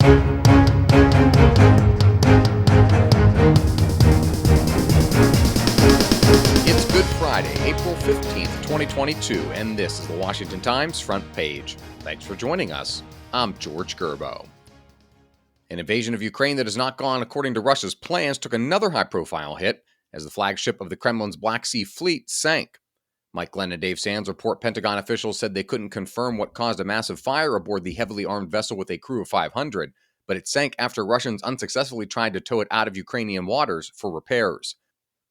It's Good Friday, April 15th, 2022, and this is the Washington Times front page. Thanks for joining us. I'm George Gerbo. An invasion of Ukraine that has not gone according to Russia's plans took another high-profile hit as the flagship of the Kremlin's Black Sea Fleet sank. Mike Glenn and Dave Sands report Pentagon officials said they couldn't confirm what caused a massive fire aboard the heavily armed vessel with a crew of 500, but it sank after Russians unsuccessfully tried to tow it out of Ukrainian waters for repairs.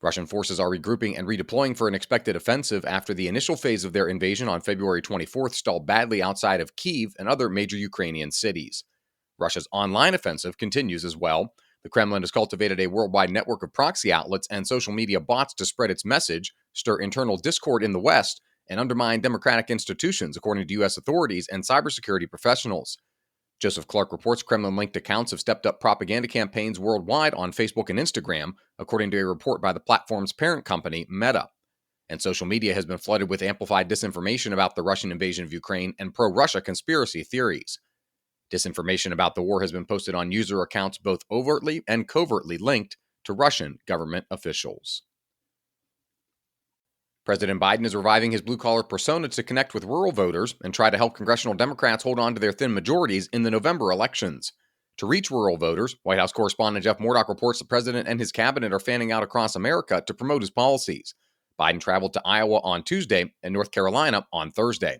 Russian forces are regrouping and redeploying for an expected offensive after the initial phase of their invasion on February 24th stalled badly outside of Kyiv and other major Ukrainian cities. Russia's online offensive continues as well. The Kremlin has cultivated a worldwide network of proxy outlets and social media bots to spread its message, stir internal discord in the West, and undermine democratic institutions, according to U.S. authorities and cybersecurity professionals. Joseph Clark reports Kremlin-linked accounts have stepped up propaganda campaigns worldwide on Facebook and Instagram, according to a report by the platform's parent company, Meta. And social media has been flooded with amplified disinformation about the Russian invasion of Ukraine and pro-Russia conspiracy theories. Disinformation about the war has been posted on user accounts both overtly and covertly linked to Russian government officials. President Biden is reviving his blue-collar persona to connect with rural voters and try to help congressional Democrats hold on to their thin majorities in the November elections. To reach rural voters, White House correspondent Jeff Murdoch reports the president and his cabinet are fanning out across America to promote his policies. Biden traveled to Iowa on Tuesday and North Carolina on Thursday.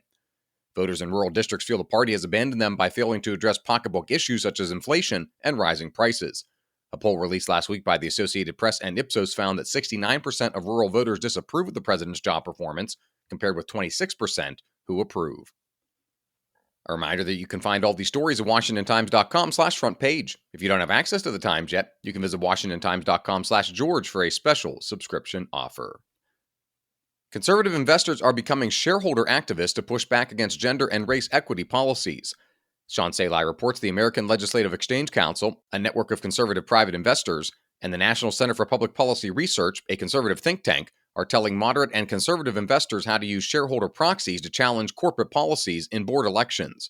Voters in rural districts feel the party has abandoned them by failing to address pocketbook issues such as inflation and rising prices. A poll released last week by the Associated Press and Ipsos found that 69% of rural voters disapprove of the president's job performance, compared with 26% who approve. A reminder that you can find all these stories at WashingtonTimes.com/front page. If you don't have access to the Times yet, you can visit WashingtonTimes.com/George for a special subscription offer. Conservative investors are becoming shareholder activists to push back against gender and race equity policies. Sean Salai reports the American Legislative Exchange Council, a network of conservative private investors, and the National Center for Public Policy Research, a conservative think tank, are telling moderate and conservative investors how to use shareholder proxies to challenge corporate policies in board elections.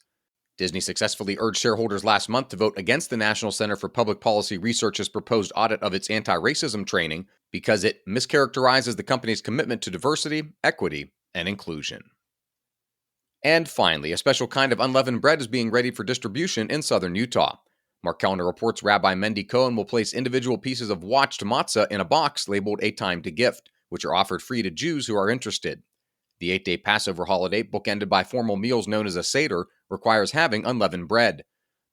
Disney successfully urged shareholders last month to vote against the National Center for Public Policy Research's proposed audit of its anti-racism training because it mischaracterizes the company's commitment to diversity, equity, and inclusion. And finally, a special kind of unleavened bread is being ready for distribution in southern Utah. Mark Kellner reports Rabbi Mendy Cohen will place individual pieces of watched matzah in a box labeled A Time to Gift, which are offered free to Jews who are interested. The 8-day Passover holiday, bookended by formal meals known as a Seder, requires having unleavened bread.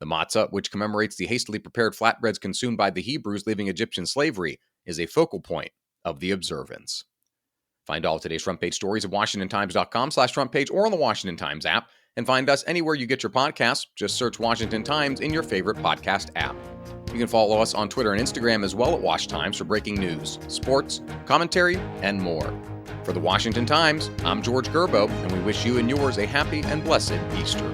The matzah, which commemorates the hastily prepared flatbreads consumed by the Hebrews leaving Egyptian slavery, is a focal point of the observance. Find all of today's front page stories at WashingtonTimes.com/front page or on the Washington Times app, and find us anywhere you get your podcasts. Just search Washington Times in your favorite podcast app. You can follow us on Twitter and Instagram as well at Wash Times for breaking news, sports, commentary, and more. For the Washington Times, I'm George Gerbo, and we wish you and yours a happy and blessed Easter.